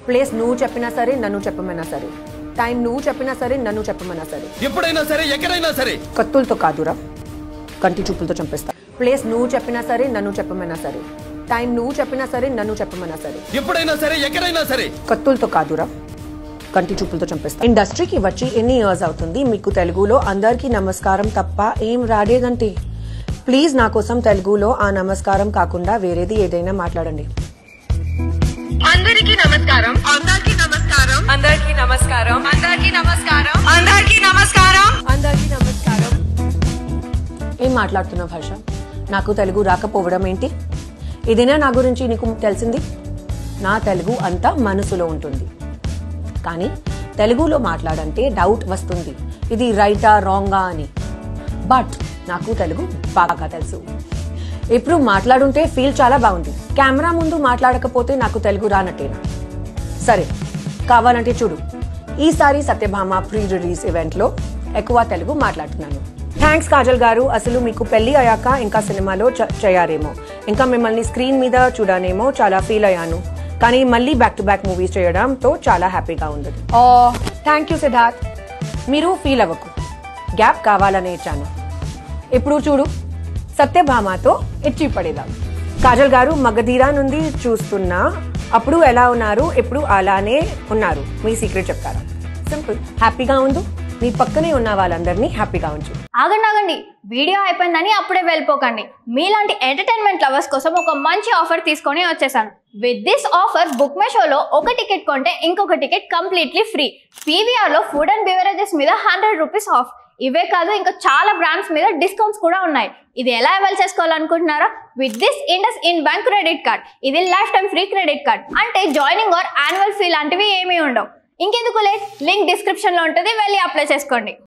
Place నువ్వు చెప్పినా సరే నన్ను చెప్పమన్నా సరే, టైం నువ్వు చెప్పినా సరే నన్ను చెప్పమన్నా సరే, ఎప్పుడైనా సరే ఎక్కడైనా సరే కత్తులతో కాదురా కంటి చూపులతో చంపేస్తా. ప్లేస్ నువ్వు చెప్పినా సరే నన్ను చెప్పమన్నా సరే, టైం నువ్వు చెప్పినా సరే నన్ను చెప్పమన్నా సరే, ఎప్పుడైనా సరే ఎక్కడైనా సరే కత్తులతో కాదురా కంటి చూపులతో చంపేస్తా. ఇండస్ట్రీకి వచ్చి ఎన్ని ఇయర్స్ అవుతుంది? మీకు తెలుగులో అందరికీ నమస్కారం తప్ప ఏం రాలేదంటే ప్లీజ్ నా కోసం తెలుగులో ఆ నమస్కారం కాకుండా వేరేది ఏదైనా మాట్లాడండి. అందరికీ నమస్కారం, అందరికీ నమస్కారం, అందరికీ నమస్కారం, అందరికీ నమస్కారం, అందరికీ నమస్కారం, అందరికీ నమస్కారం. ఏం మాట్లాడుతున్నావు భాష? నాకు తెలుగు రాకపోవడం ఏంటి? ఇదేనా నా గురించి నీకు తెలిసింది? నా తెలుగు అంతా మనసులో ఉంటుంది, కానీ తెలుగులో మాట్లాడంటే డౌట్ వస్తుంది, ఇది రైటా రాంగా అని. బట్ నాకు తెలుగు బాగా తెలుసు. ఇప్పుడు మాట్లాడుంటే ఫీల్ చాలా బాగుంది. కెమెరా ముందు మాట్లాడకపోతే నాకు తెలుగు రానట్టేనా? సరే, కావాలంటే చూడు, ఈసారి సత్యభామ ప్రీ రిలీజ్ ఈవెంట్లో ఎక్కువ తెలుగు మాట్లాడుతున్నాను. థ్యాంక్స్ కాజల్ గారు. అసలు మీకు పెళ్లి అయ్యాక ఇంకా సినిమాలో చేయారేమో, ఇంకా మిమ్మల్ని స్క్రీన్ మీద చూడనేమో చాలా ఫీల్ అయ్యాను, కానీ మళ్ళీ బ్యాక్ టు బ్యాక్ మూవీస్ చేయడంతో చాలా హ్యాపీగా ఉంది. Thank you Siddharth. మీరు ఫీల్ అవ్వకు, గ్యాప్ కావాలనే ఇచ్చాను. ఇప్పుడు చూడు, సత్యభామతో ఇచ్చి పడేదాం. కాజల్ గారు మగధీరా నుండి చూస్తున్నా, అప్పుడు ఎలా ఉన్నారు, ఇప్పుడు అలానే ఉన్నారు. మీ సీక్రెట్ చెప్తారా? సింపుల్, హ్యాపీగా ఉండు, నీ పక్కనే ఉన్న వాళ్ళందరినీ హ్యాపీగా ఉంచు. ఆగండి, వీడియో అయిపోయిందని అప్పుడే వెళ్ళిపోకండి. మీలాంటి ఎంటర్టైన్మెంట్ లవర్స్ కోసం ఒక మంచి ఆఫర్ తీసుకొని వచ్చేసాను. With this offer book my షోలో ఒక టికెట్ కొంటే ఇంకొక టికెట్ కంప్లీట్లీ ఫ్రీ. పీవీఆర్లో ఫుడ్ అండ్ బెవరేజెస్ మీద 100 రూపీస్ ఆఫ్. ఇవే కాదు, ఇంకా చాలా బ్రాండ్స్ మీద డిస్కౌంట్స్ కూడా ఉన్నాయి. ఇది ఎలా అవైల్ చేసుకోవాలనుకుంటున్నారా? With this IndusInd bank credit card. ఇది lifetime free credit card. అంటే జాయినింగ్ ఆర్ యాన్యువల్ ఫీ లాంటివి ఏమీ ఉండవు. ఇంకెందుకు లేట్, లింక్ డిస్క్రిప్షన్లో ఉంటుంది, వెళ్ళి అప్లై చేసుకోండి.